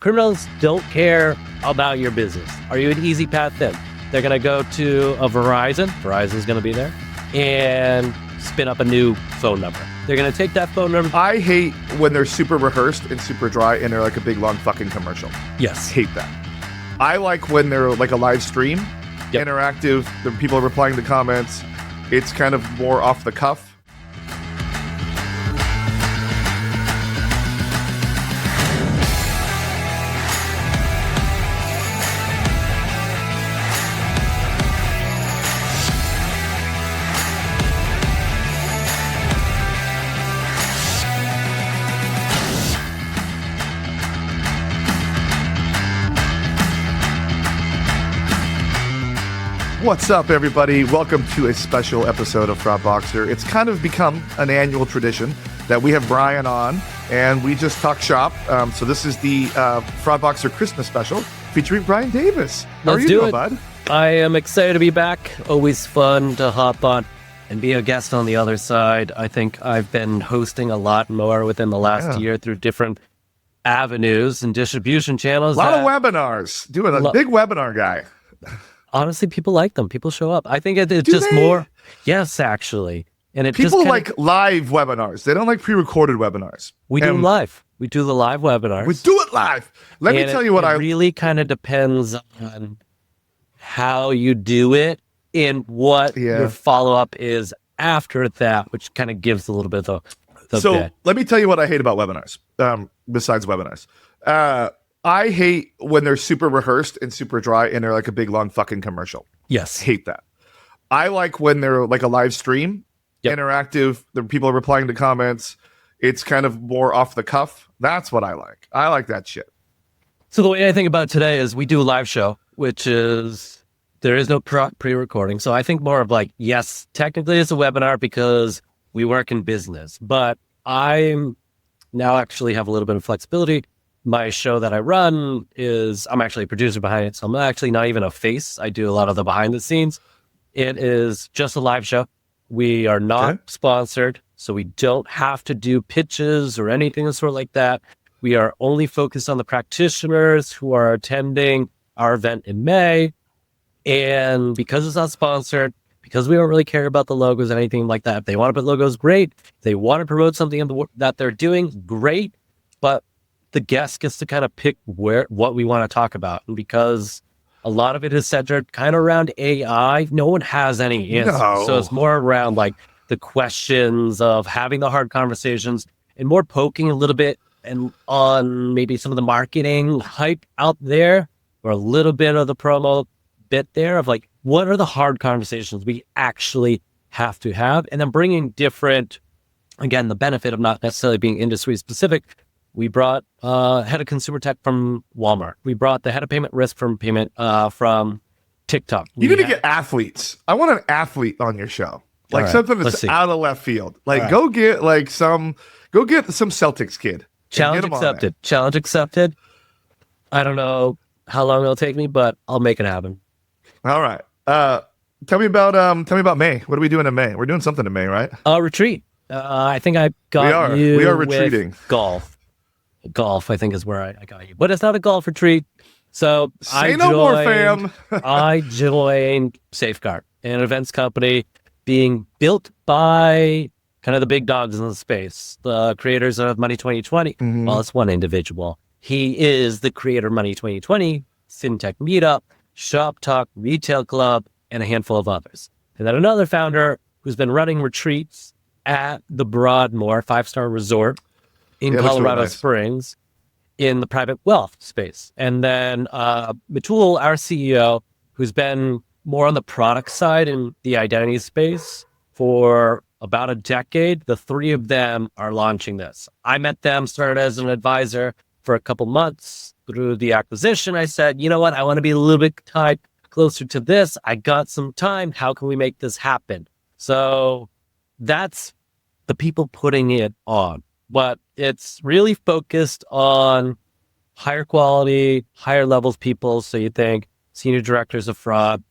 Criminals don't care about your business. Are you an easy path in? They're going to go to a Verizon. Verizon's going to be there and spin up a new phone number. They're going to take that phone number. I hate when they're super rehearsed and super dry and they're like a big long fucking commercial. Yes. Hate that. I like when they're like a live stream, interactive, the people are replying to comments. It's kind of more off the cuff. What's up, everybody? Welcome to a special episode of Fraud Boxer. It's kind of become an annual tradition that we have Brian on, and we just talk shop. So this is the Fraud Boxer Christmas special featuring Brian Davis. How are you doing, bud? I am excited to be back. Always fun to hop on and be a guest on the other side. I think I've been hosting a lot more within the last year through different avenues and distribution channels. A lot of webinars. Doing a big webinar guy. Honestly, people like them. People show up. I think it's just more. Yes, actually. And it people just like live webinars. They don't like pre-recorded webinars. We do them live. We do the live webinars. We do it live. Let me tell you what it really kind of depends on how you do it and what your follow-up is after that, which kind of gives a little bit of the bit. Let me tell you what I hate about webinars, besides webinars. I hate when they're super rehearsed and super dry and they're like a big long fucking commercial. Yes. Hate that. I like when they're like a live stream, interactive, the people are replying to comments. It's kind of more off the cuff. That's what I like. I like that shit. So the way I think about it today is we do a live show, which is, there is no pre-recording. So I think more of like, yes, technically it's a webinar because we work in business, but I'm now actually have a little bit of flexibility. My show that I run is, I'm actually a producer behind it, so I'm actually not even a face. I do a lot of the behind the scenes. It is just a live show. We are not sponsored, so we don't have to do pitches or anything sort of like that. We are only focused on the practitioners who are attending our event in May. And because it's not sponsored, because we don't really care about the logos or anything like that, if they want to put logos, great. If they want to promote something that they're doing, great. But the guest gets to kind of pick what we want to talk about. And because a lot of it is centered kind of around AI, no one has any answers. No. So it's more around like the questions of having the hard conversations and more poking a little bit and on maybe some of the marketing hype out there or a little bit of the promo bit there of like, what are the hard conversations we actually have to have? And then bringing different, again, the benefit of not necessarily being industry specific. We brought head of consumer tech from Walmart. We brought the head of payment risk from TikTok. You're going to get athletes. I want an athlete on your show. Like something that's out of left field. Like go get some Celtics kid. Challenge accepted. Challenge accepted. I don't know how long it'll take me, but I'll make it happen. All right. Tell me about May. What are we doing in May? We're doing something in May, right? Retreat. I think I got you. We are retreating. Golf, I think, is where I got you. But it's not a golf retreat. So Say no more, fam. I joined Safeguard, an events company being built by kind of the big dogs in the space, the creators of Money 2020. Mm-hmm. Well, it's one individual. He is the creator of Money 2020, FinTech Meetup, Shop Talk, Retail Club, and a handful of others. And then another founder who's been running retreats at the Broadmoor 5-star resort in Colorado Springs in the private wealth space. And then Matul, our CEO, who's been more on the product side in the identity space for about a decade. The three of them are launching this. I met them, started as an advisor for a couple months. Through the acquisition, I said, you know what? I want to be a little bit tied closer to this. I got some time. How can we make this happen? So that's the people putting it on. But it's really focused on higher quality, higher levels people. So you think senior directors of fraud,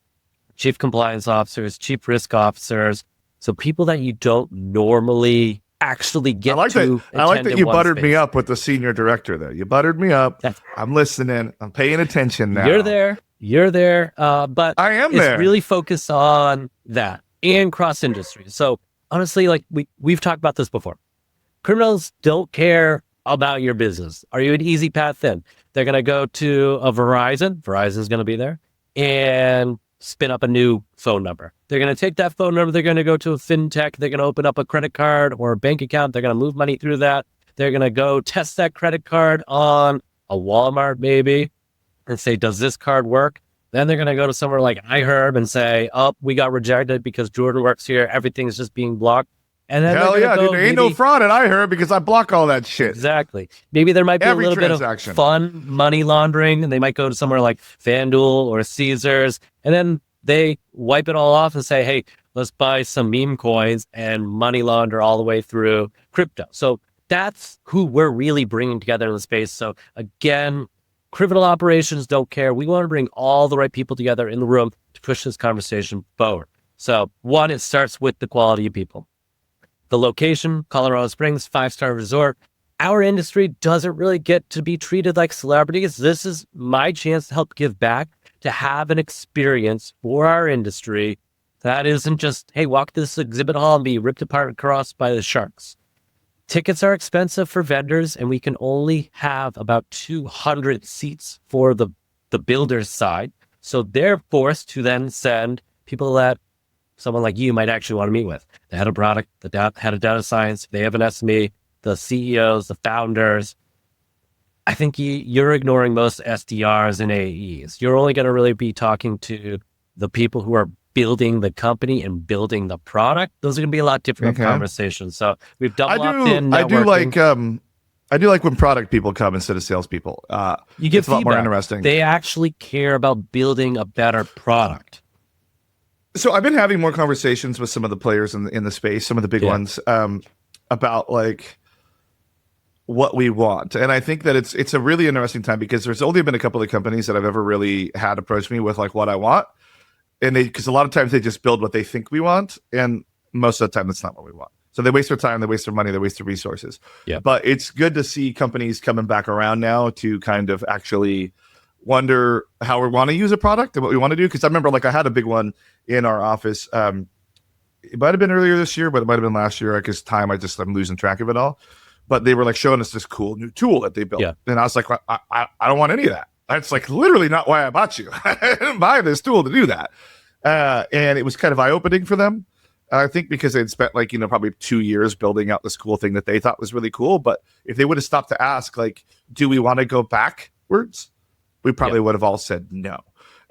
chief compliance officers, chief risk officers. So people that you don't normally actually get I like to that. I like attend that in you one buttered me space. up with the senior director there. You buttered me up. That's- I'm listening. I'm paying attention now. You're there. But I am it's there. really focused on that and cross industries. So honestly, like we've talked about this before. Criminals don't care about your business. Are you an easy path in? They're going to go to a Verizon. Verizon's going to be there and spin up a new phone number. They're going to take that phone number. They're going to go to a fintech. They're going to open up a credit card or a bank account. They're going to move money through that. They're going to go test that credit card on a Walmart maybe and say, does this card work? Then they're going to go to somewhere like iHerb and say, oh, we got rejected because Jordan works here. Everything's just being blocked. And then Hell yeah, dude. There ain't no fraud at iHerb because I block all that shit. Exactly. Maybe there might be Every a little transaction. bit of fun money laundering, and they might go to somewhere like FanDuel or Caesars, and then they wipe it all off and say, hey, let's buy some meme coins and money launder all the way through crypto. So that's who we're really bringing together in the space. So again, criminal operations don't care. We want to bring all the right people together in the room to push this conversation forward. So one, it starts with the quality of people. The location, Colorado Springs, 5-star resort. Our industry doesn't really get to be treated like celebrities. This is my chance to help give back, to have an experience for our industry that isn't just, hey, walk this exhibit hall and be ripped apart and crossed by the sharks. Tickets are expensive for vendors, and we can only have about 200 seats for the builder's side. So they're forced to then send people that someone like you might actually want to meet with. They had a product, had a data science, they have an SME, the CEOs, the founders. I think you're ignoring most SDRs and AEs. You're only going to really be talking to the people who are building the company and building the product. Those are going to be a lot different conversations. So we've double opt in. I do like when product people come instead of salespeople. You get it's a lot more interesting. They actually care about building a better product. So I've been having more conversations with some of the players in the space, some of the big ones, about like what we want. And I think that it's a really interesting time because there's only been a couple of companies that I've ever really had approach me with like what I want. And because a lot of times they just build what they think we want. And most of the time that's not what we want. So they waste their time, they waste their money, they waste their resources. Yeah. But it's good to see companies coming back around now to kind of actually wonder how we want to use a product and what we want to do. Because I remember like I had a big one in our office. It might have been earlier this year, but it might have been last year. Because I'm losing track of it all. But they were like showing us this cool new tool that they built. Yeah. And I was like, I don't want any of that. That's like literally not why I bought you. I didn't buy this tool to do that. And it was kind of eye-opening for them. I think because they'd spent like, probably 2 years building out this cool thing that they thought was really cool. But if they would have stopped to ask, like, do we want to go backwards? We probably would have all said no.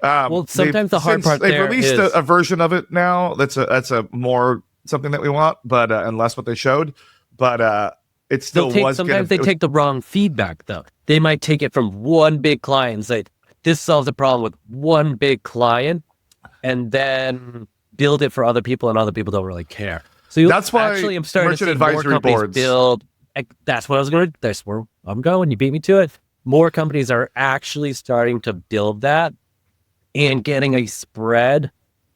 Well, sometimes the hard part they've released a version of it now. That's a more something that we want, but and less what they showed. But it still was. Sometimes they take the wrong feedback though. They might take it from one big client and say, "This solves a problem with one big client," and then build it for other people, and other people don't really care. So that's why actually I'm starting to see advisory more companies boards build. That's what I was going to. That's where I'm going. You beat me to it. More companies are actually starting to build that and getting a spread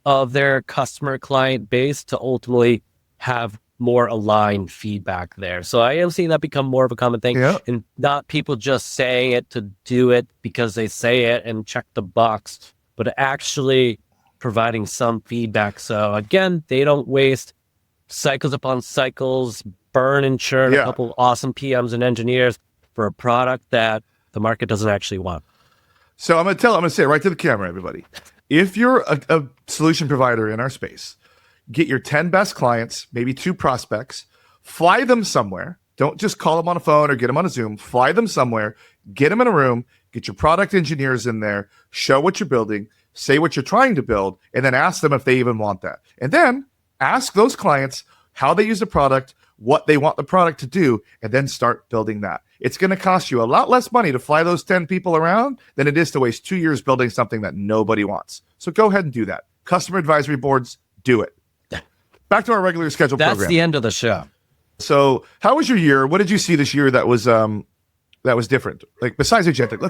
of their customer client base to ultimately have more aligned feedback there. So I am seeing that become more of a common thing, and not people just saying it to do it because they say it and check the box, but actually providing some feedback. So again, they don't waste cycles upon cycles, burn and churn a couple awesome PMs and engineers for a product that the market doesn't actually want. So I'm going to say it right to the camera, everybody. If you're a solution provider in our space, get your 10 best clients, maybe 2 prospects, fly them somewhere. Don't just call them on a phone or get them on a Zoom. Fly them somewhere, get them in a room, get your product engineers in there, show what you're building, say what you're trying to build, and then ask them if they even want that. And then ask those clients how they use the product, what they want the product to do, and then start building that. It's going to cost you a lot less money to fly those 10 people around than it is to waste 2 years building something that nobody wants. So go ahead and do that. Customer advisory boards, do it. Back to our regular scheduled program. That's the end of the show. So how was your year? What did you see this year that was different? Like besides agentic,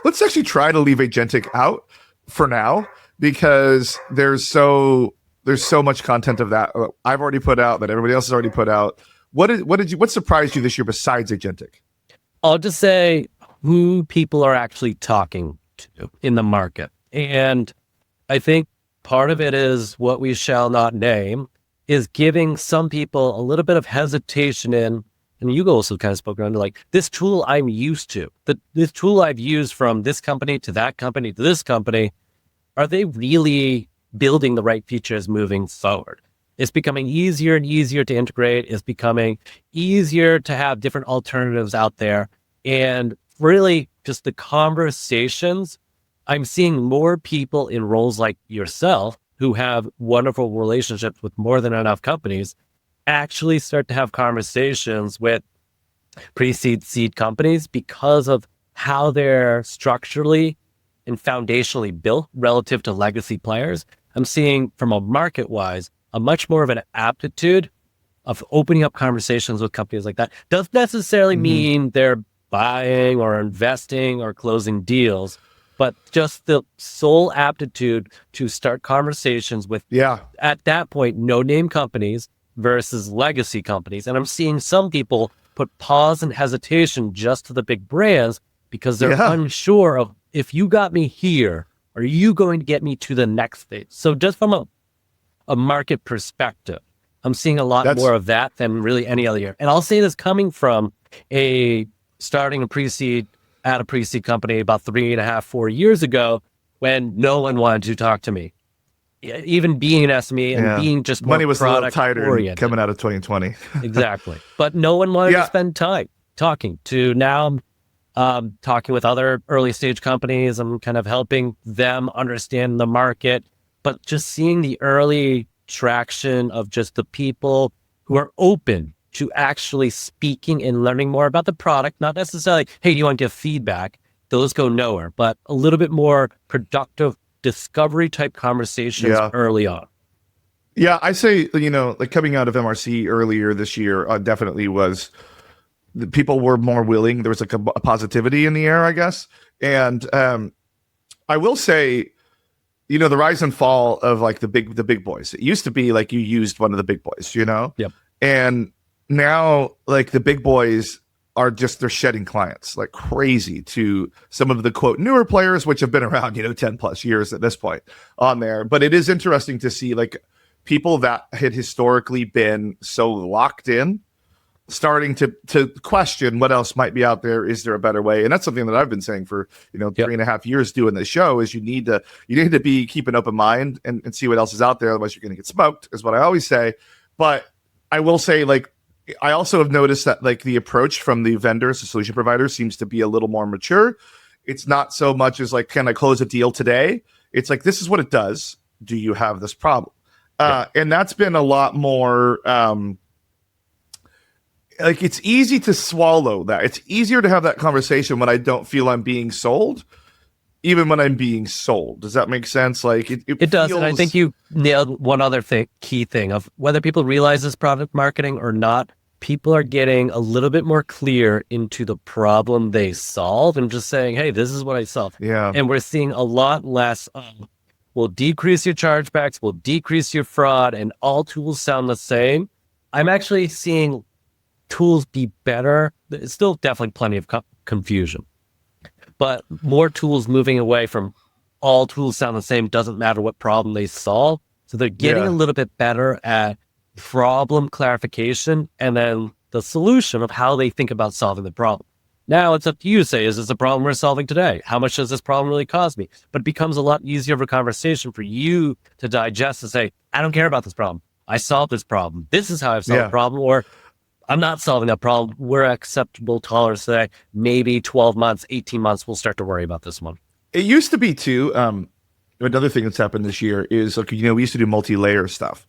let's actually try to leave agentic out for now because there's so much content of that I've already put out, that everybody else has already put out. What surprised you this year besides agentic? I'll just say who people are actually talking to in the market. And I think part of it is what we shall not name is giving some people a little bit of hesitation in, and you also kind of spoke around to like this tool I'm used to, this tool I've used from this company to that company to this company. Are they really building the right features moving forward? It's becoming easier and easier to integrate. It's becoming easier to have different alternatives out there. And really just the conversations, I'm seeing more people in roles like yourself who have wonderful relationships with more than enough companies actually start to have conversations with pre-seed seed companies because of how they're structurally and foundationally built relative to legacy players. I'm seeing from a market-wise, a much more of an aptitude of opening up conversations with companies like that. Doesn't necessarily mean they're buying or investing or closing deals, but just the sole aptitude to start conversations with, at that point, no-name companies versus legacy companies. And I'm seeing some people put pause and hesitation just to the big brands because they're unsure of, if you got me here, are you going to get me to the next phase? So just from a market perspective, I'm seeing a lot more of that than really any other year. And I'll say this coming from starting a pre-seed at a pre-seed company about 3.5, 4 years ago when no one wanted to talk to me. Even being an SME and being just more money was a little tighter oriented. Coming out of 2020. Exactly. But no one wanted to spend time talking to. Now I'm talking with other early stage companies. I'm kind of helping them understand the market, but just seeing the early traction of just the people who are open to actually speaking and learning more about the product, not necessarily, hey, do you want to give feedback? Those go nowhere, but a little bit more productive discovery type conversations early on. Yeah, I say, like coming out of MRC earlier this year, definitely was, the people were more willing. There was like a positivity in the air, I guess. And I will say, the rise and fall of like the big boys. It used to be like you used one of the big boys, Yep. And now like the big boys are just, they're shedding clients like crazy to some of the quote newer players, which have been around, 10 plus years at this point on there. But it is interesting to see like people that had historically been so locked in starting to question what else might be out there. Is there a better way? And that's something that I've been saying for 3.5 years doing this show, is you need to be keep an open mind and see what else is out there. Otherwise you're going to get smoked, is what I always say. But I will say, like, I also have noticed that like the approach from the vendors, the solution providers, seems to be a little more mature. It's not so much as like, can I close a deal today? It's like, this is what it does. Do you have this problem? And that's been a lot more, like, it's easy to swallow that. It's easier to have that conversation when I don't feel I'm being sold, even when I'm being sold. Does that make sense? Like it does. feels... And I think you nailed one other key thing of whether people realize this product marketing or not. People are getting a little bit more clear into the problem they solve and just saying, hey, this is what I solve. Yeah. And we're seeing a lot less we'll decrease your chargebacks, we'll decrease your fraud, and all tools sound the same. I'm actually seeing tools be better. There's still definitely plenty of confusion, but more tools moving away from all tools sound the same, doesn't matter what problem they solve. So they're getting a little bit better at problem clarification and then the solution of how they think about solving the problem. Now it's up to you to say, is this a problem we're solving today? How much does this problem really cost me? But it becomes a lot easier of a conversation for you to digest and say, I don't care about this problem. I solved this problem. This is how I've solved the problem. Or I'm not solving that problem. We're acceptable tolerance today. Maybe 12 months, 18 months, we'll start to worry about this one. It used to be too, another thing that's happened this year is, like, we used to do multi-layer stuff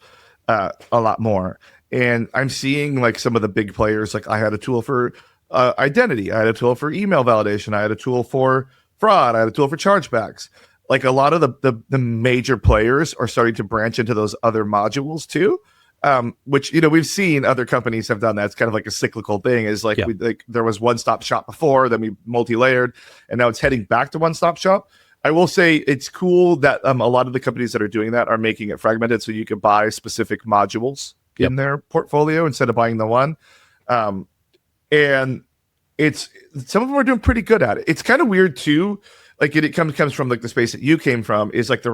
a lot more. And I'm seeing like some of the big players, like I had a tool for identity. I had a tool for email validation. I had a tool for fraud. I had a tool for chargebacks. Like a lot of the major players are starting to branch into those other modules too. Which, we've seen other companies have done that. It's kind of like a cyclical thing, is like, there was one-stop shop before, then we multi-layered, and now it's heading back to one-stop shop. I will say it's cool that a lot of the companies that are doing that are making it fragmented, so you can buy specific modules Yep. in their portfolio instead of buying the one. And it's some of them are doing pretty good at it. It's kind of weird too. Like it comes from like the space that you came from, is like the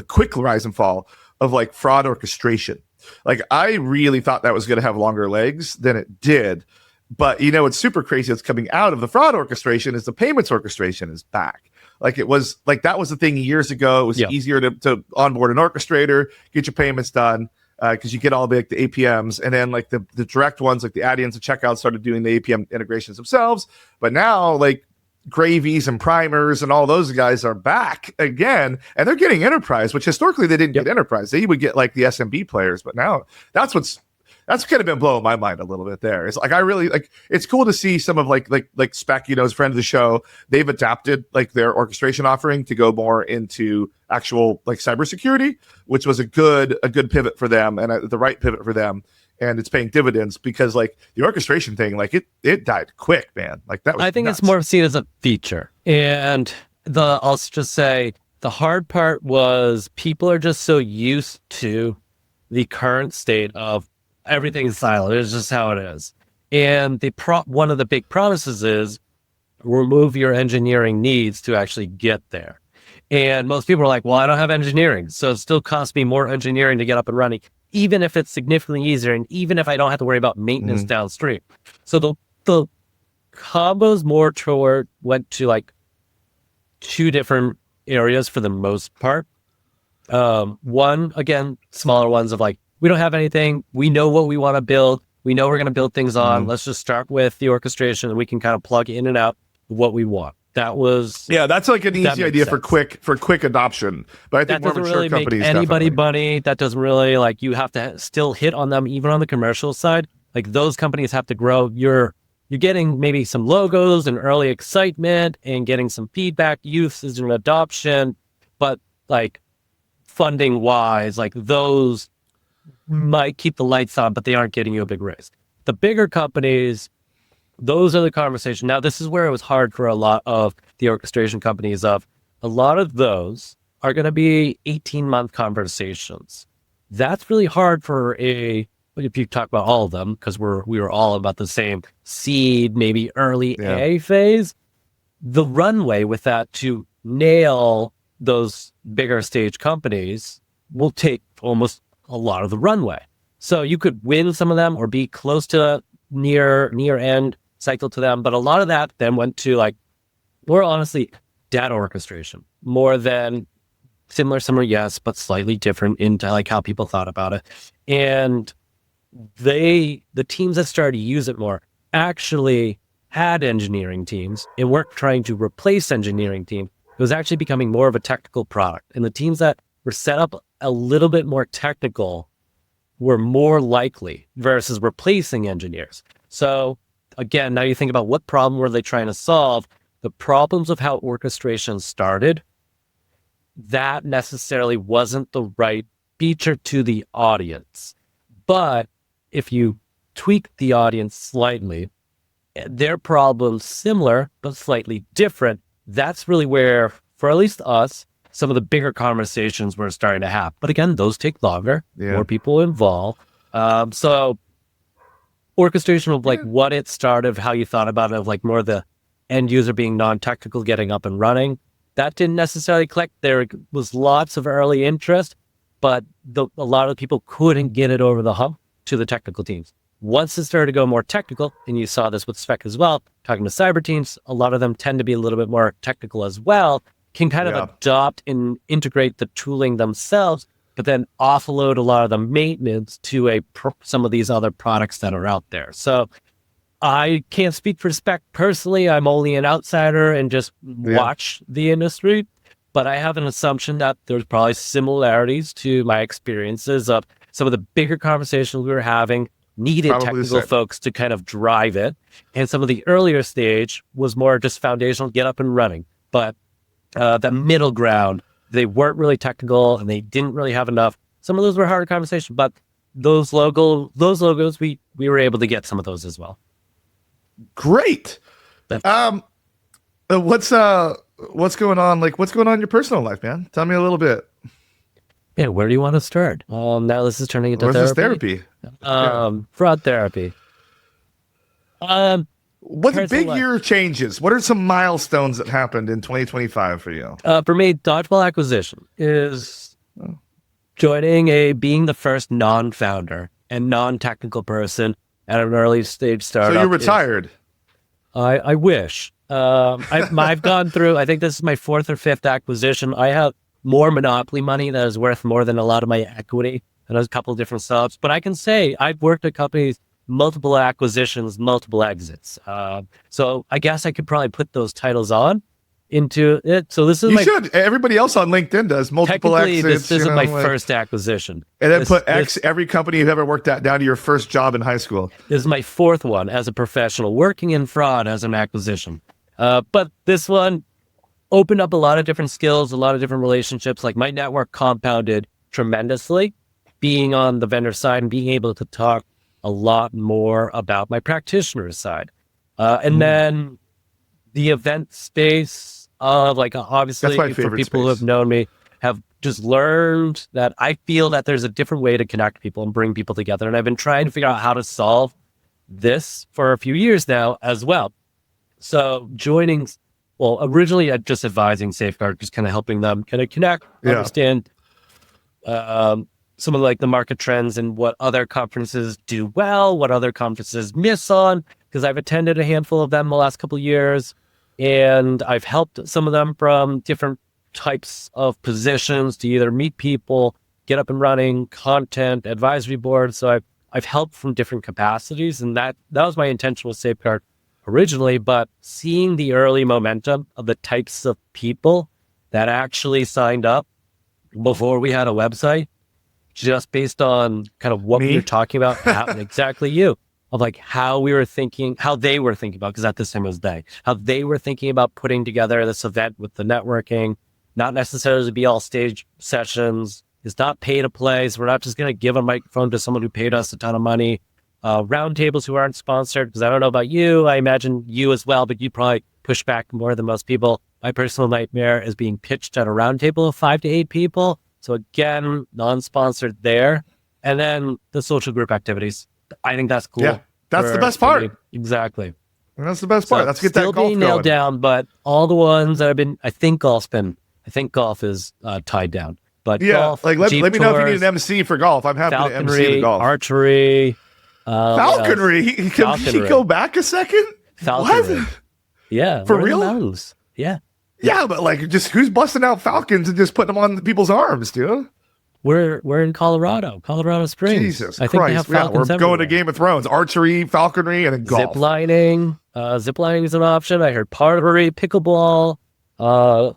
quick rise and fall of like fraud orchestration. Like I really thought that was going to have longer legs than it did. But what's super crazy that's coming out of the fraud orchestration is the payments orchestration is back. Like it was like that was the thing years ago. It was easier to onboard an orchestrator, get your payments done, because you get all the APMs, and then like the direct ones like the Adyen's and Checkout started doing the APM integrations themselves. But now like Gravies and Primers and all those guys are back again, and they're getting enterprise, which historically they didn't get enterprise. They would get like the SMB players, but now that's kind of been blowing my mind a little bit there. It's like I really like it's cool to see some of like Spec, friend of the show, they've adapted like their orchestration offering to go more into actual like cybersecurity, which was a good pivot for them and the right pivot for them. And it's paying dividends because like the orchestration thing, like it died quick, man. Like that was I think nuts. it's more seen as a feature. And I'll just say the hard part was people are just so used to the current state of everything is siloed. It's just how it is. And one of the big promises is remove your engineering needs to actually get there. And most people are like, well, I don't have engineering, so it still costs me more engineering to get up and running, even if it's significantly easier, and even if I don't have to worry about maintenance downstream. So the combos more went to like two different areas for the most part. One, again, smaller ones of like, we don't have anything. We know what we want to build. We know we're going to build things on. Let's just start with the orchestration, and we can kind of plug in and out what we want. That was that's like an easy idea for quick adoption. But I think that doesn't really make anybody money. That doesn't really like you have to still hit on them even on the commercial side. Like those companies have to grow. You're getting maybe some logos and early excitement and getting some feedback, usage and adoption, but like funding wise, like those might keep the lights on, but they aren't getting you a big raise. The bigger companies, those are the conversation. Now, this is where it was hard for a lot of the orchestration companies. A lot of those are going to be 18-month conversations. That's really hard for if you talk about all of them, because we were all about the same seed, maybe early A phase. The runway with that to nail those bigger stage companies will take almost a lot of the runway. So you could win some of them or be close to near end cycle to them. But a lot of that then went to like, more honestly, data orchestration more than similar, yes, but slightly different into like how people thought about it. And the teams that started to use it more actually had engineering teams and weren't trying to replace engineering teams. It was actually becoming more of a technical product. And the teams that were set up a little bit more technical were more likely versus replacing engineers. So again, now you think about what problem were they trying to solve? The problems of how orchestration started, that necessarily wasn't the right feature to the audience. But if you tweak the audience slightly, their problems similar, but slightly different, that's really where, for at least us, some of the bigger conversations were starting to happen. But again, those take longer, more people involved. So orchestration of like what it started, how you thought about it, of like more the end user being non-technical, getting up and running, that didn't necessarily click. There was lots of early interest, but a lot of people couldn't get it over the hump to the technical teams. Once it started to go more technical, and you saw this with Spec as well, talking to cyber teams, a lot of them tend to be a little bit more technical as well, can kind of adopt and integrate the tooling themselves, but then offload a lot of the maintenance to some of these other products that are out there. So I can't speak for Spec personally. I'm only an outsider and just watch the industry, but I have an assumption that there's probably similarities to my experiences of some of the bigger conversations we were having needed probably technical folks to kind of drive it. And some of the earlier stage was more just foundational, get up and running. But the middle ground, they weren't really technical and they didn't really have enough. Some of those were harder conversations, but those logos, we were able to get some of those as well. Great. What's going on? Like, what's going on in your personal life, man? Tell me a little bit. Yeah, where do you want to start? Now this is turning into What is this therapy. therapy? Fraud therapy. Um, What's the personal big life. year changes? What are some milestones that happened in 2025 for you? For me, dodgeball acquisition is being the first non-founder and non-technical person at an early stage So you're startup. retired. I wish. I've gone through, I think this is my fourth or fifth acquisition. I have more monopoly money that is worth more than a lot of my equity. And there's a couple of different subs. But I can say I've worked at companies, multiple acquisitions, multiple exits. So I guess I could probably put those titles on into it. So this is You my should. Everybody else on LinkedIn does multiple technically exits. this is you my know, like- first acquisition. and then This- put this- X every company you've ever worked at down to your first job in high school. This is my fourth one as a professional, working in fraud as an acquisition. But this one opened up a lot of different skills, a lot of different relationships. Like my network compounded tremendously, being on the vendor side and being able to talk a lot more about my practitioner side. And then the event space of obviously That's my for favorite people who space. have known me have just learned that I feel that there's a different way to connect people and bring people together. And I've been trying to figure out how to solve this for a few years now as well. So originally just advising Safeguard, just kind of helping them kind of connect, Yeah. understand some of the market trends and what other conferences do well, what other conferences miss on, because I've attended a handful of them the last couple of years, and I've helped some of them from different types of positions to either meet people, get up and running, content, advisory boards. So I've helped from different capacities, and that was my intention with Safeguard originally, but seeing the early momentum of the types of people that actually signed up before we had a website, just based on kind of what Me? we were talking about, exactly you, of how we were thinking, how they were thinking about, because at this time it was how they were thinking about putting together this event with the networking, not necessarily to be all stage sessions. It's not pay to play. So we're not just going to give a microphone to someone who paid us a ton of money. Roundtables who aren't sponsored, because I don't know about you, I imagine you as well, but you probably push back more than most people. My personal nightmare is being pitched at a roundtable of 5 to 8 people. So again, non-sponsored there. And then the social group activities. I think that's cool. Yeah, that's the best for part. me. Exactly. And that's the best part. So Let's get still that golf being going. nailed down, but all the ones that I think golf is tied down. But Yeah, golf, let Jeep me know if you need tours, an MC for golf. I'm happy to MC the falconry, golf. archery. Falconry? Can he go back a second? Falconry. What? Yeah. For we're in the real? mountains. Yeah. Yeah, but just who's busting out falcons and just putting them on people's arms, dude? We're in Colorado Springs. Jesus I think they Christ. have falcons we're going to everywhere. Game of Thrones. Archery, falconry, and then golf. Zip lining. Zip lining is an option. I heard pottery, pickleball. So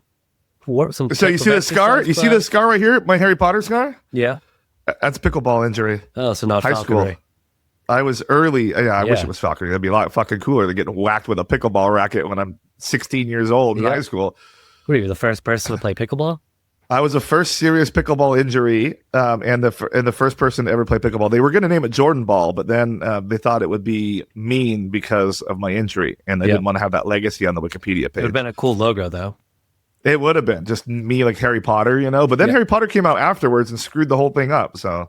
you see the scar? You see the scar right here? My Harry Potter scar? Yeah. That's pickleball injury. Oh, so not High falconry. school. I was early. Yeah, I wish Yeah. it was falconry. That'd be a lot fucking cooler than getting whacked with a pickleball racket when I'm 16 years old in Yeah. high school. What are you, the first person to play pickleball? I was the first serious pickleball injury, and the first person to ever play pickleball. They were going to name it Jordan Ball, but then they thought it would be mean because of my injury, and they didn't want to have that legacy on the Wikipedia It would page. have been a cool logo, though. It would have been just me like Harry Potter, But then Harry Potter came out afterwards and screwed the whole thing up. So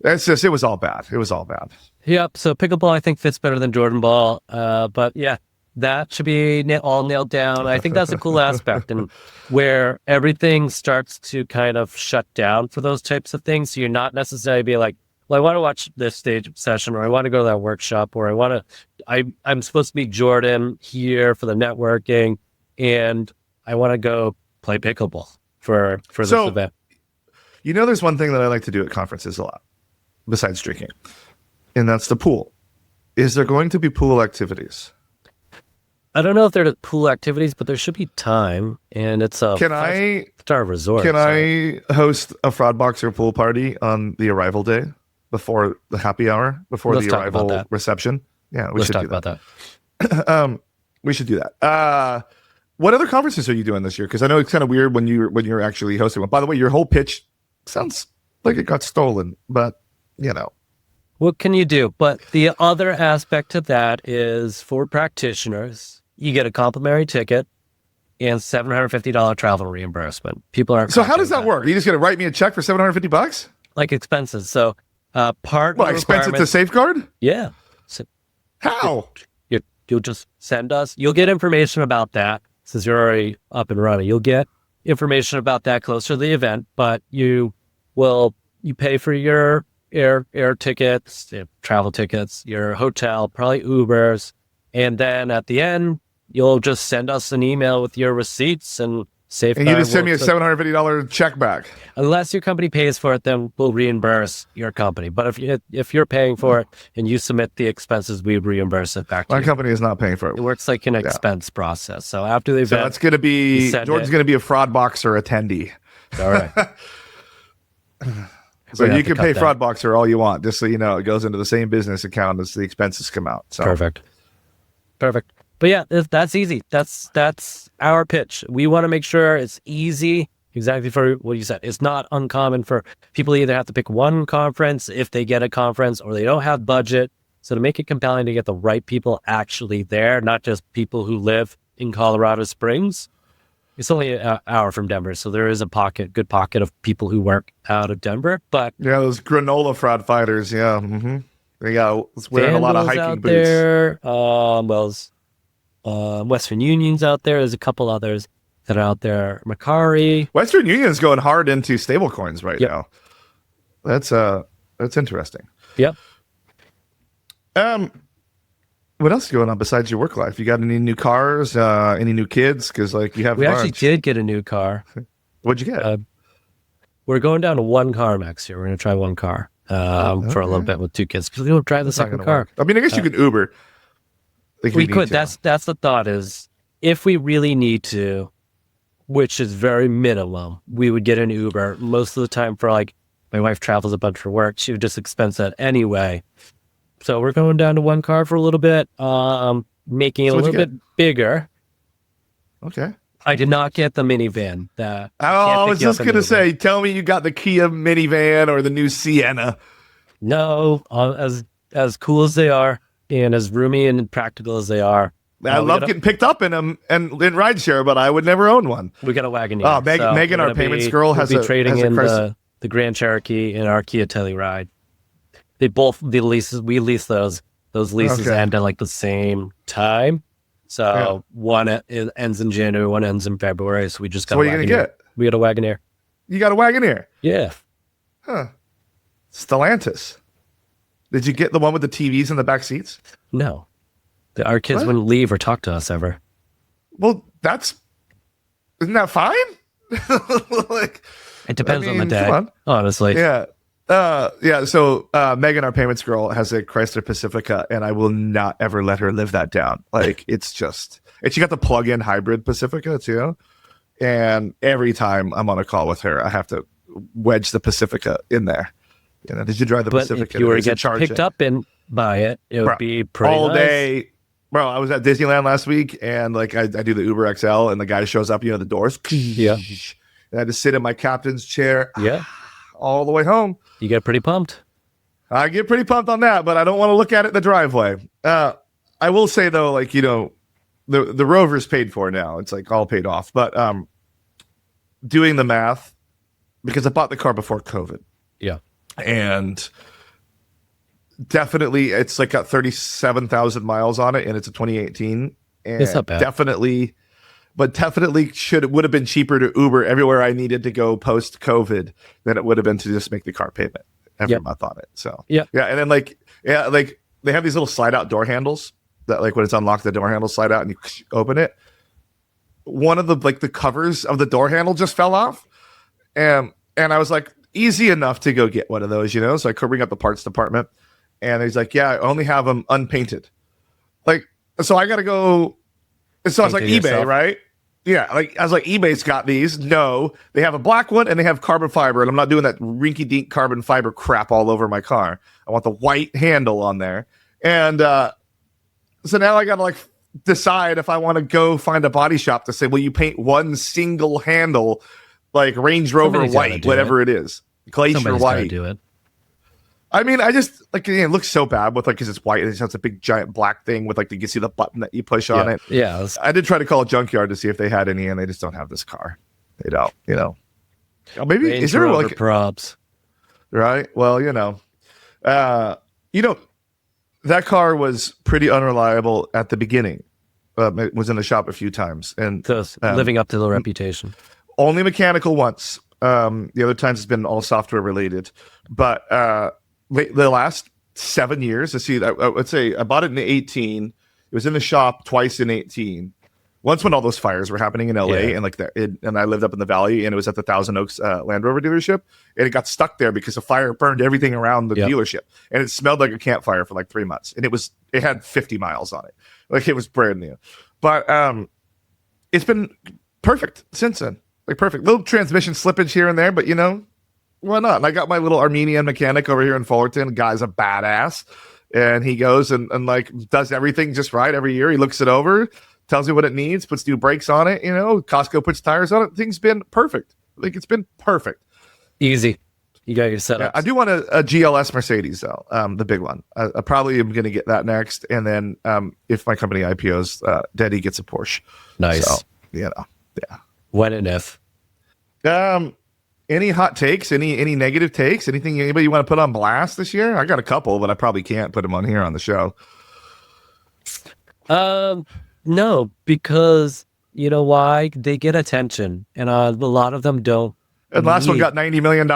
it was all bad. It was all bad. Yep. So pickleball, I think, fits better than Jordan ball. But yeah, that should be all nailed down. I think that's a cool aspect, and where everything starts to kind of shut down for those types of things. So you're not necessarily be like, well, I want to watch this stage session, or I want to go to that workshop, or I'm supposed to meet Jordan here for the networking, and I want to go play pickleball for this event. There's one thing that I like to do at conferences a lot, besides drinking, and that's the pool. Is there going to be pool activities? I don't know if there are pool activities, but there should be time, and it's a five-star resort. Can I host a Fraud Boxer pool party on the arrival day before the happy hour, before Let's the talk about arrival that. reception? Yeah, Let's talk about that. We should do that. What other conferences are you doing this year? Because I know it's kind of weird when you're actually hosting one. By the way, your whole pitch sounds like it got stolen, but What can you do? But the other aspect of that is for practitioners, you get a complimentary ticket, and $750 travel reimbursement. People are So how does that work? Are you just going to write me a check for $750? like expenses. So part Well, expensive to safeguard? yeah. So How? you'll just send us. You'll get information about that since you're already up and running. You'll get information about that closer to the event, but you pay for your air tickets, travel tickets, your hotel, probably Ubers, and then at the end you'll just send us an email with your receipts and safeguard. And you just send me a $750 check back. Unless your company pays for it, then we'll reimburse your company. But if you're paying for it and you submit the expenses, we reimburse it back to you. My company is not paying for it. It works like an expense process. So after the event, So that's going to be, George's going to be a Fraud Boxer attendee. all right. So you can pay Fraud Boxer all you want, just so you know, it goes into the same business account as the expenses come out. So Perfect. But yeah, that's easy. That's our pitch. We want to make sure it's easy. Exactly for what you said. It's not uncommon for people either have to pick one conference if they get a conference or they don't have budget. So to make it compelling to get the right people actually there, not just people who live in Colorado Springs. It's only an hour from Denver, so there is a good pocket of people who work out of Denver. But yeah, those granola fraud fighters, yeah, they got wearing a lot of hiking boots. There, Western Union's out there. There's a couple others that are out there. Macari. Western Union's going hard into stablecoins right now. That's interesting. Yep. What else is going on besides your work life? You got any new cars? Any new kids? Because like you have. We actually did get a new car. What'd you get? We're going down to one car next year. We're going to try one car for a little bit with two kids because we don't drive the second car. Work. I mean, I guess you could Uber. We could. That's the thought is if we really need to, which is very minimum, we would get an Uber. Most of the time for like my wife travels a bunch for work. She would just expense that anyway. So we're going down to one car for a little bit, making it a little bit bigger. Okay. I did not get the minivan. I was just going to say, tell me you got the Kia minivan or the new Sienna. No, as cool as they are and as roomy and practical as they are. I love getting picked up in them and in rideshare, but I would never own one. We got a Wagoneer. Oh, Megan, our payments girl, has a trading in the Grand Cherokee and our Kia Telluride. The leases, we lease those leases end at like the same time. So one ends in January, one ends in February. So we just got what are you going to get? We got a Wagoneer. You got a Wagoneer? Yeah. Huh. Stellantis. Did you get the one with the TVs in the back seats? No. Our kids wouldn't leave or talk to us ever. Well, isn't that fine? Like, it depends on the day, honestly. Yeah. So Megan, our payments girl, has a Chrysler Pacifica, and I will not ever let her live that down. Like, and she got the plug-in hybrid Pacifica too. And every time I'm on a call with her, I have to wedge the Pacifica in there. You know, did you drive the Pacifica? If you were to get picked up and buy it, it would be pretty all nice. Day. Bro, I was at Disneyland last week, and like I do the Uber XL, and the guy shows up, the doors. Yeah. And I had to sit in my captain's chair. Yeah. All the way home. You get pretty pumped. I get pretty pumped on that, but I don't want to look at it in the driveway. I will say though, like, the Rover's paid for now. It's like all paid off. But doing the math, because I bought the car before COVID. Yeah. And definitely it's like got 37,000 miles on it, and it's a 2018. And it's not bad. Definitely would have been cheaper to Uber everywhere I needed to go post COVID than it would have been to just make the car payment every month on it. So yeah. And then like they have these little slide out door handles that, like, when it's unlocked, the door handles slide out and you open it. One of the covers of the door handle just fell off. And I was like, easy enough to go get one of those, So I could bring up the parts department, and he's like, yeah, I only have them unpainted. Like, so I got to go. So I was like, eBay, yourself. Right? Yeah. Like, I was like, eBay's got these. No, they have a black one and they have carbon fiber, and I'm not doing that rinky dink carbon fiber crap all over my car. I want the white handle on there. And so now I got to decide if I want to go find a body shop to say, will you paint one single handle, like Range Rover white, whatever it is, Glacier white. Do it. I mean, I just like it looks so bad with like because it's white and it has a big giant black thing with like you can see the button that you push on it. Yeah. I did try to call a junkyard to see if they had any, and they just don't have this car. They don't, Maybe Range is there Rover like props? right? Well, you know that car was pretty unreliable at the beginning. It was in the shop a few times, and So it's living up to the reputation. only mechanical once. The other times it's been all software related, but the last 7 years, I would say I bought it in 18. It was in the shop twice in 18. Once when all those fires were happening in LA, Yeah. and like that, and I lived up in the valley, and it was at the Thousand Oaks Land Rover dealership, and it got stuck there because the fire burned everything around the dealership, and it smelled like a campfire for like 3 months, and it had 50 miles on it, like it was brand new, but it's been perfect since then, like perfect. Little transmission slippage here and there, but why not? And I got my little Armenian mechanic over here in Fullerton. Guy's a badass, and he goes and like does everything just right every year. He looks it over, tells me what it needs, puts new brakes on it. Costco puts tires on it. Things been perfect. Like it's been perfect. Easy. You got your setup. I do want a GLS Mercedes though, the big one. I probably am going to get that next, and then if my company IPOs, Daddy gets a Porsche. Nice. So, yeah. When and if. Any hot takes? Any negative takes? Anything anybody you want to put on blast this year? I got a couple, but I probably can't put them on here on the show. No, because you know why? They get attention, and a lot of them don't. And last one got $90 million.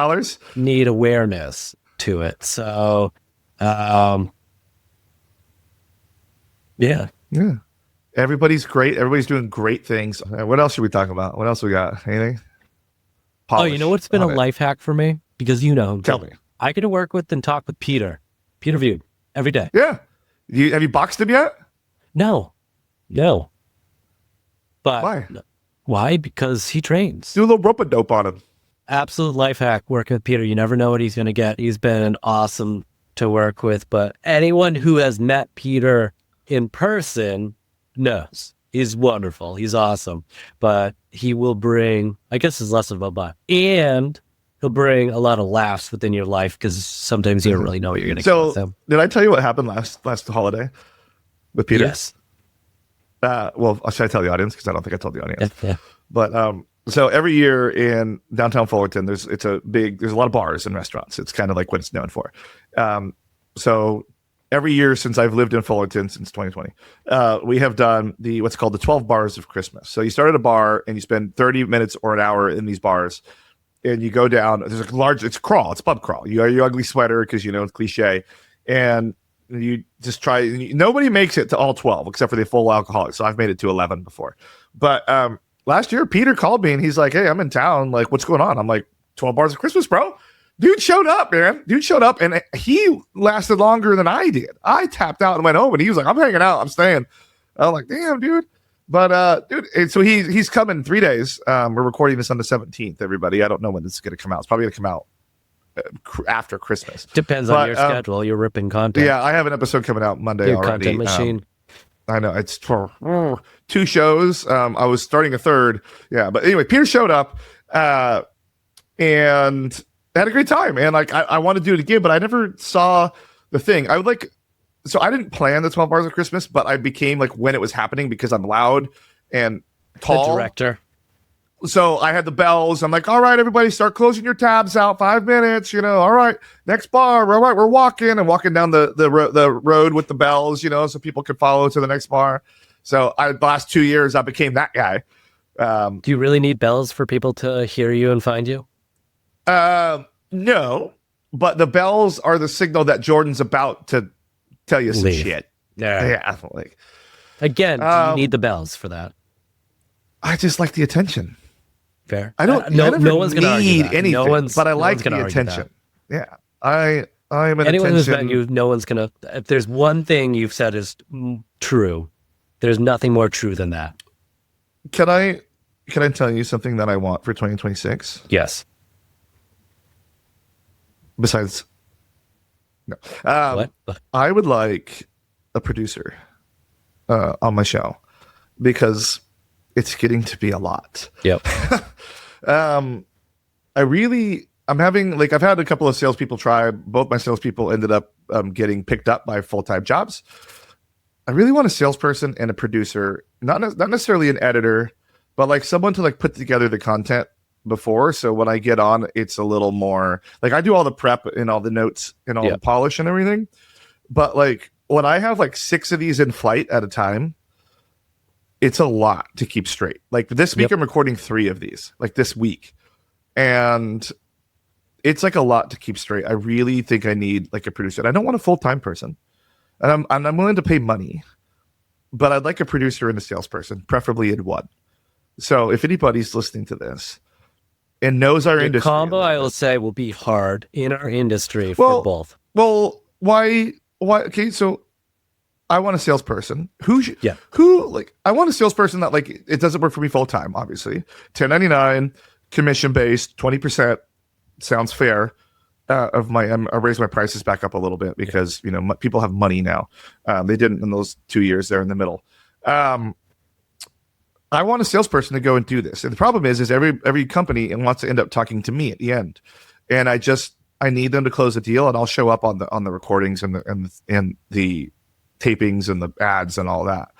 Need awareness to it. So, yeah. Everybody's great. Everybody's doing great things. What else should we talk about? What else we got? Anything? Oh, you know what's been a life hack for me? Because Tell me. I get to work with and talk with Peter View every day. Yeah. Have you boxed him yet? No. But Why? Why? Because he trains. Do a little rope-a-dope on him. Absolute life hack working with Peter. You never know what he's going to get. He's been awesome to work with. But anyone who has met Peter in person knows he's wonderful. He's awesome. But he will bring, I guess it's less of a but. And he'll bring a lot of laughs within your life because sometimes you don't really know what you're going to get with him. Did I tell you what happened last holiday with Peter? Yes. Well, should I tell the audience? Because I don't think I told the audience. Yeah. But so every year in downtown Fullerton, there's a lot of bars and restaurants. It's kind of like what it's known for. So every year since I've lived in Fullerton since 2020, we have done what's called the 12 bars of Christmas. So you start at a bar and you spend 30 minutes or an hour in these bars, and you go down. There's it's pub crawl. You wear your ugly sweater because it's cliche, and you just try. Nobody makes it to all 12 except for the full alcoholics. So I've made it to 11 before, but last year, Peter called me and he's like, "Hey, I'm in town. Like, what's going on?" I'm like, 12 bars of Christmas, bro. Dude showed up, man. And he lasted longer than I did. I tapped out and went home, and he was like, "I'm hanging out. I'm staying." I'm like, "Damn, dude." But dude, and so he's coming in 3 days. We're recording this on the 17th. Everybody, I don't know when this is going to come out. It's probably going to come out after Christmas. Depends on your schedule. You're ripping content. Yeah, I have an episode coming out Monday your already. Content machine. I know it's for 2 shows. I was starting a third. Yeah. But anyway, Peter showed up and had a great time. And like, I want to do it again, but I never saw the thing. So I didn't plan the 12 bars of Christmas, but I became like when it was happening because I'm loud and tall. The director. So I had the bells. I'm like, all right, everybody start closing your tabs out. 5 minutes, all right, next bar. All right, we're walking down the road with the bells, so people could follow to the next bar. So the last 2 years, I became that guy. Do you really need bells for people to hear you and find you? No, but the bells are the signal that Jordan's about to tell you some shit. Yeah. Like, again, do you need the bells for that? I just like the attention. Fair. I don't. No one's going to need anything. But I no like the attention. Yeah, I am an Anyone who's met attention. you, no one's going to. If there's one thing you've said is true, there's nothing more true than that. Can I tell you something that I want for 2026? Yes. Besides, no. What? I would like a producer on my show because it's getting to be a lot. Yep. I really I'm having like I've had a couple of salespeople try. Both my salespeople ended up getting picked up by full-time jobs. I really want a salesperson and a producer, not necessarily an editor, but like someone to like put together the content before. So when I get on, it's a little more like I do all the prep and all the notes and all the polish and everything. But like when I have like 6 of these in flight at a time, it's a lot to keep straight. Like this week, I'm recording 3 of these, like this week. And it's like a lot to keep straight. I really think I need like a producer. And I don't want a full-time person. And I'm willing to pay money, but I'd like a producer and a salesperson, preferably in one. So if anybody's listening to this and knows our industry, combo, I will say, will be hard in our industry for both. Well, why? Okay, so I want a salesperson who like I want a salesperson that like it doesn't work for me full time. Obviously, 1099 commission based, 20% sounds fair. Of my, I raised my prices back up a little bit because people have money now. They didn't in those 2 years there in the middle. I want a salesperson to go and do this, and the problem is every company wants to end up talking to me at the end, and I need them to close a deal, and I'll show up on the recordings and the tapings and the ads and all that.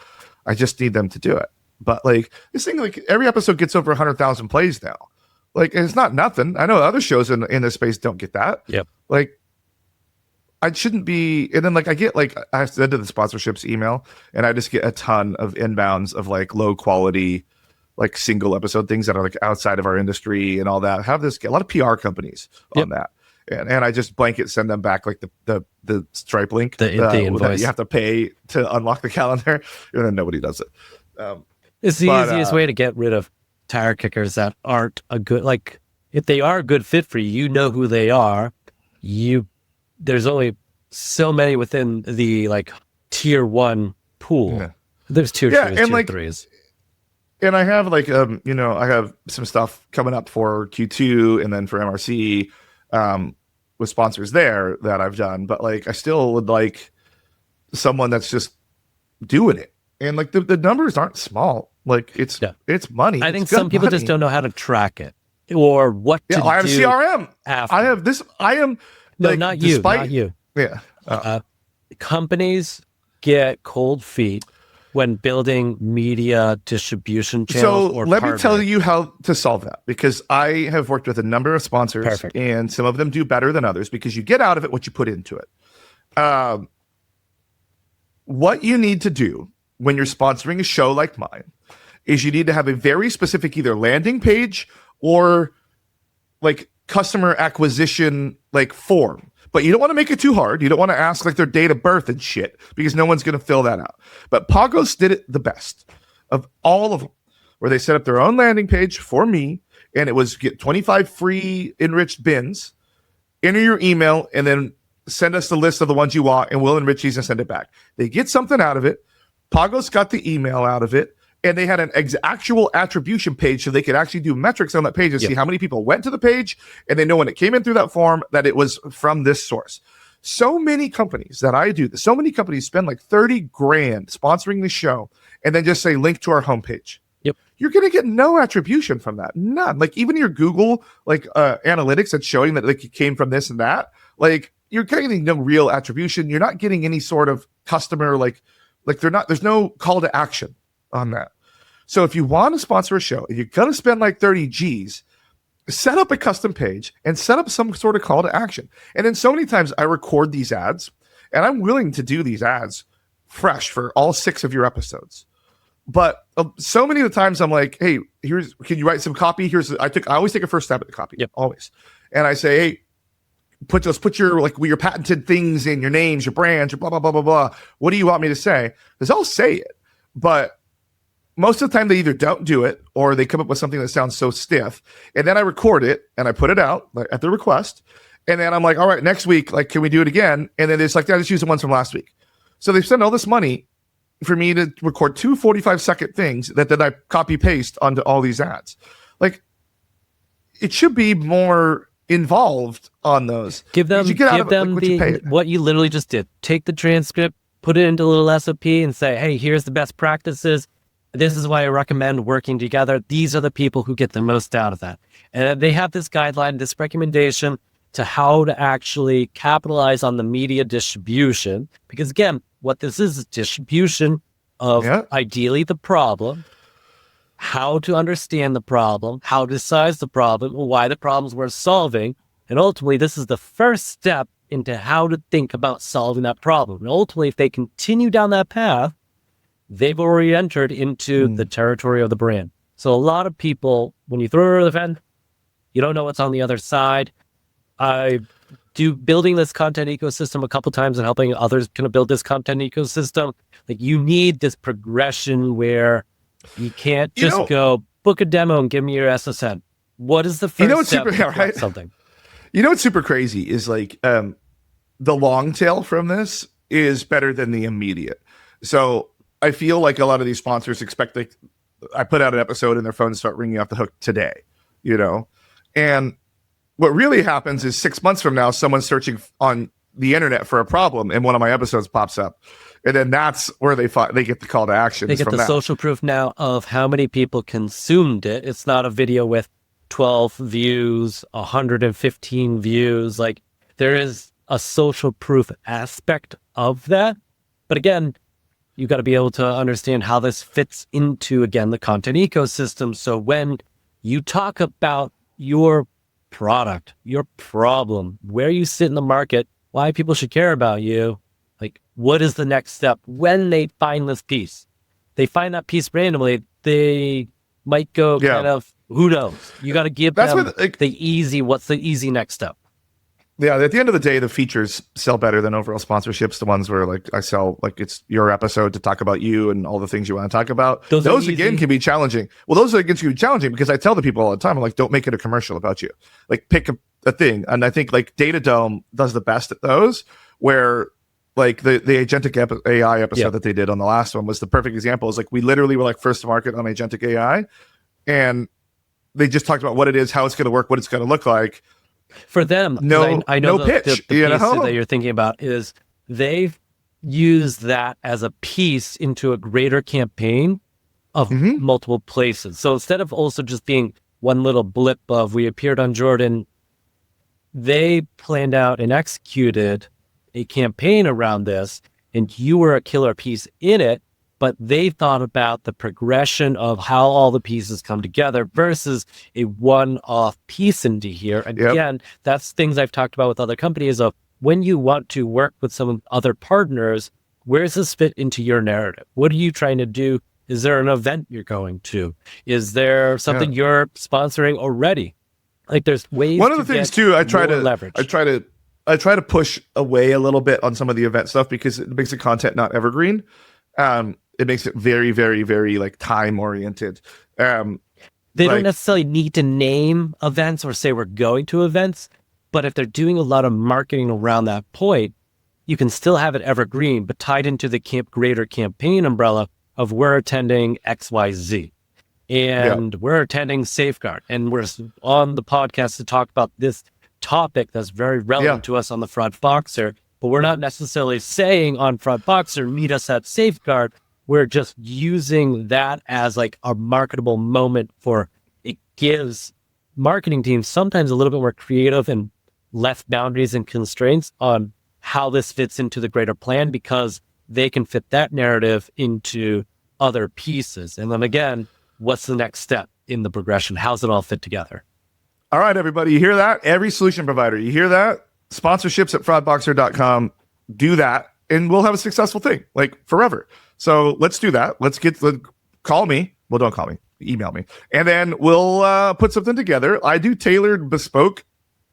I just need them to do it. But like this thing, like every episode gets over 100,000 plays now. Like, it's not nothing. I know other shows in this space don't get that. Yep. Like, I shouldn't be. And then, like, I get, like, I have to enter the sponsorships email, and I just get a ton of inbounds of, like, low quality, like, single episode things that are, like, outside of our industry and all that. I have a lot of PR companies on that. And I just blanket send them back, like, the Stripe link. The invoice. You have to pay to unlock the calendar. And then nobody does it. It's the easiest way to get rid of tire kickers that aren't a good, like if they are a good fit for you, you know who they are. There's only so many within the like tier 1 pool. Yeah. There's tier 2s, tier like, 3s. And I have like I have some stuff coming up for Q2 and then for MRC with sponsors there that I've done, but like I still would like someone that's just doing it. And like the numbers aren't small. Like it's money. I think some people just don't know how to track it or what to do. I have CRM. After. I have this. I am no, like, not you. Not you. Yeah. Companies get cold feet when building media distribution channels. So let me tell you how to solve that, because I have worked with a number of sponsors, and some of them do better than others because you get out of it what you put into it. What you need to do when you're sponsoring a show like mine is you need to have a very specific either landing page or like customer acquisition like form. But you don't want to make it too hard. You don't want to ask like their date of birth and shit because no one's going to fill that out. But Pagos did it the best of all of them, where they set up their own landing page for me, and it was get 25 free enriched bins, enter your email, and then send us the list of the ones you want, and we'll enrich these and send it back. They get something out of it. Pagos got the email out of it, and they had an actual attribution page so they could actually do metrics on that page and see how many people went to the page, and they know when it came in through that form that it was from this source. So many companies that I do, so many companies spend like 30 grand sponsoring the show and then just say link to our homepage. Yep. You're going to get no attribution from that. None. Like even your Google like analytics that's showing that like it came from this and that, like you're getting no real attribution. You're not getting any sort of customer like there's no call to action on that. So if you want to sponsor a show and you're going to spend like 30 G's, set up a custom page and set up some sort of call to action. And then so many times I record these ads, and I'm willing to do these ads fresh for all 6 of your episodes. But so many of the times I'm like, hey, can you write some copy? I always take a first stab at the copy. Yep. Always. And I say, hey, put your like your patented things in, your names, your brands, your blah blah blah blah blah. What do you want me to say? Because I'll say it, but most of the time they either don't do it or they come up with something that sounds so stiff, and then I record it and I put it out like, at the request, and then I'm like, all right, next week, like, can we do it again? And then it's like, I just use the ones from last week. So they've spent all this money for me to record 2 45-second things that then I copy paste onto all these ads. Like, it should be more involved on those. Give them what you literally just did. Take the transcript, put it into a little SOP, and say, hey, here's the best practices. This is why I recommend working together. These are the people who get the most out of that. And they have this guideline, this recommendation to how to actually capitalize on the media distribution. Because again, what this is distribution of ideally the problem, how to understand the problem, how to size the problem, why the problem's worth solving. And ultimately, this is the first step into how to think about solving that problem. And ultimately, if they continue down that path, they've already entered into the territory of the brand. So a lot of people, when you throw an event, you don't know what's on the other side. I do building this content ecosystem a couple times and helping others kind of build this content ecosystem. Like you need this progression where you can't just go book a demo and give me your SSN. What is the first step to something? You know what's super crazy is like the long tail from this is better than the immediate. So I feel like a lot of these sponsors expect like I put out an episode and their phones start ringing off the hook today, and what really happens is 6 months from now, someone's searching on the internet for a problem and one of my episodes pops up. And then that's where they get the call to action. They get the social proof now of how many people consumed it. It's not a video with 12 views, 115 views. Like there is a social proof aspect of that. But again, you got to be able to understand how this fits into, again, the content ecosystem. So when you talk about your product, your problem, where you sit in the market, why people should care about you, like what is the next step when they find this piece? They find that piece randomly, they might go kind of, who knows? You got to give them what's the easy next step? Yeah, at the end of the day, the features sell better than overall sponsorships. The ones where like I sell, like it's your episode to talk about you and all the things you want to talk about. Those again can be challenging. Well, those again can be challenging because I tell the people all the time, I'm like, don't make it a commercial about you. Like pick a thing. And I think like Data Dome does the best at those where like the agentic AI episode that they did on the last one was the perfect example. Is like we literally were like first to market on agentic AI and they just talked about what it is, how it's going to work, what it's going to look like. For them, I know the piece that you're thinking about is they've used that as a piece into a greater campaign of multiple places. So instead of also just being one little blip of we appeared on Jordan, they planned out and executed a campaign around this, and you were a killer piece in it. But they thought about the progression of how all the pieces come together versus a one-off piece into here. And again, that's things I've talked about with other companies of when you want to work with some other partners, where does this fit into your narrative? What are you trying to do? Is there an event you're going to? Is there something you're sponsoring already? Like there's ways. One of the things too, I try to leverage. I try to push away a little bit on some of the event stuff because it makes the content not evergreen. It makes it very, very, very like time oriented. They don't necessarily need to name events or say we're going to events, but if they're doing a lot of marketing around that point, you can still have it evergreen, but tied into the greater campaign umbrella of we're attending XYZ and we're attending Safeguard and we're on the podcast to talk about this topic that's very relevant to us on the Front Boxer, but we're not necessarily saying on Front Boxer, meet us at Safeguard. We're just using that as like a marketable moment for it gives marketing teams sometimes a little bit more creative and less boundaries and constraints on how this fits into the greater plan because they can fit that narrative into other pieces. And then again, what's the next step in the progression? How's it all fit together? All right, everybody, you hear that? Every solution provider, you hear that? Sponsorships at fraudboxer.com. Do that and we'll have a successful thing like forever. So let's do that. Call me. Well, don't call me. Email me. And then we'll put something together. I do tailored bespoke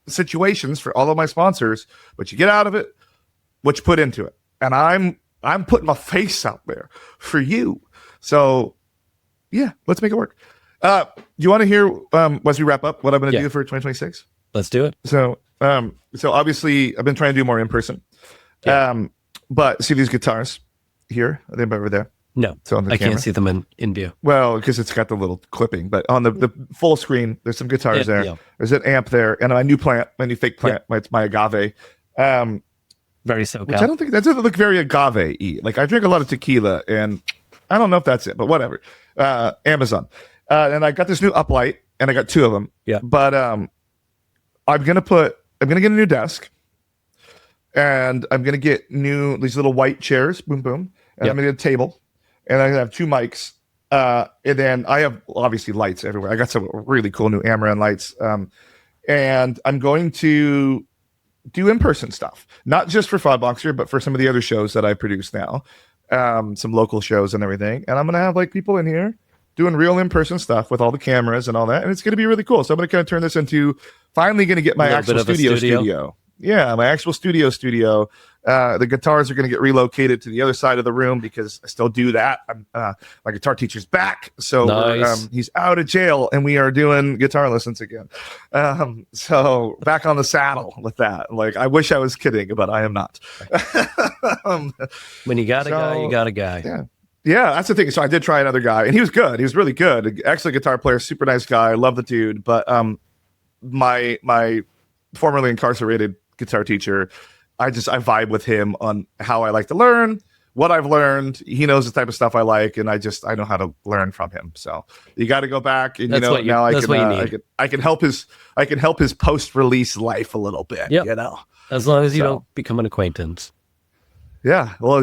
situations for all of my sponsors, but you get out of it what you put into it. And I'm putting my face out there for you. So yeah, let's make it work. You want to hear, as we wrap up, what I'm going to do for 2026? Let's do it. So obviously I've been trying to do more in person. But see these guitars here? Are they over there? No, so on the I camera? can't see them in view. Well, because it's got the little clipping, but on the full screen, there's some guitars there. Yeah. There's an amp there, and my new fake plant, my agave. Very SoCal. Which I don't think that doesn't look very agave-y. Like I drink a lot of tequila, and I don't know if that's it, but whatever. Amazon. And I got this new uplight, and I got 2 of them. Yeah. But I'm gonna get a new desk, and I'm gonna get these little white chairs, boom boom, and I'm gonna get a table, and I'm gonna have 2 mics. And then I have obviously lights everywhere. I got some really cool new Amaran lights. And I'm going to do in-person stuff, not just for Fraudboxer, but for some of the other shows that I produce now, some local shows and everything. And I'm going to have like people in here doing real in-person stuff with all the cameras and all that. And it's going to be really cool. So I'm going to kind of turn this into finally going to get my actual studio. Yeah, my actual studio. The guitars are going to get relocated to the other side of the room because I still do that. My guitar teacher's back, so nice. He's out of jail, and we are doing guitar lessons again. So back on the saddle with that. Like, I wish I was kidding, but I am not. When you got a guy, you got a guy. Yeah, that's the thing. So I did try another guy, and he was good. He was really good. Excellent guitar player, super nice guy. I love the dude. But my formerly incarcerated guitar teacher, I vibe with him on how I like to learn, what I've learned. He knows the type of stuff I like, and I know how to learn from him. So you got to go back, and now I can help his post-release life a little bit. Yep. You know, as long as you don't become an acquaintance. Yeah, well,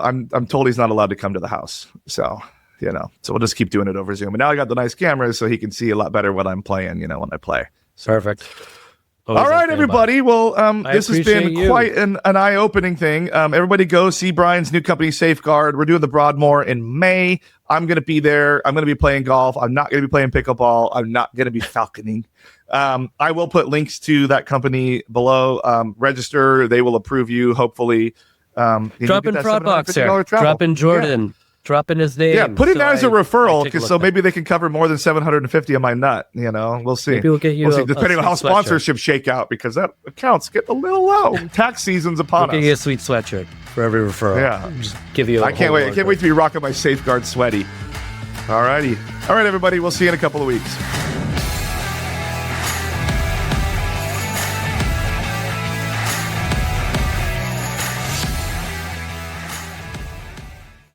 I'm told he's not allowed to come to the house, so we'll just keep doing it over Zoom. And now I got the nice cameras, so he can see a lot better what I'm playing, when I play. So. Perfect. All right, everybody. Well, this has been quite an eye-opening thing. Everybody go see Brian's new company, Safeguard. We're doing the Broadmoor in May. I'm going to be there. I'm going to be playing golf. I'm not going to be playing pickleball. I'm not going to be falconing. I will put links to that company below. Register. They will approve you, hopefully. Drop in Fraudboxer. Drop in Jordan. Yeah. Drop in his name. Yeah, put in that as a referral, so maybe they can cover more than 750 of my nut. We'll see. Maybe we'll get you. We'll see, depending on how sponsorship shake out, because that account's getting a little low. Tax season's upon us. We'll get you a sweet sweatshirt for every referral. Yeah, just give you. I can't wait. I can't wait to be rocking my Safeguard sweaty. All righty. All right, everybody. We'll see you in a couple of weeks.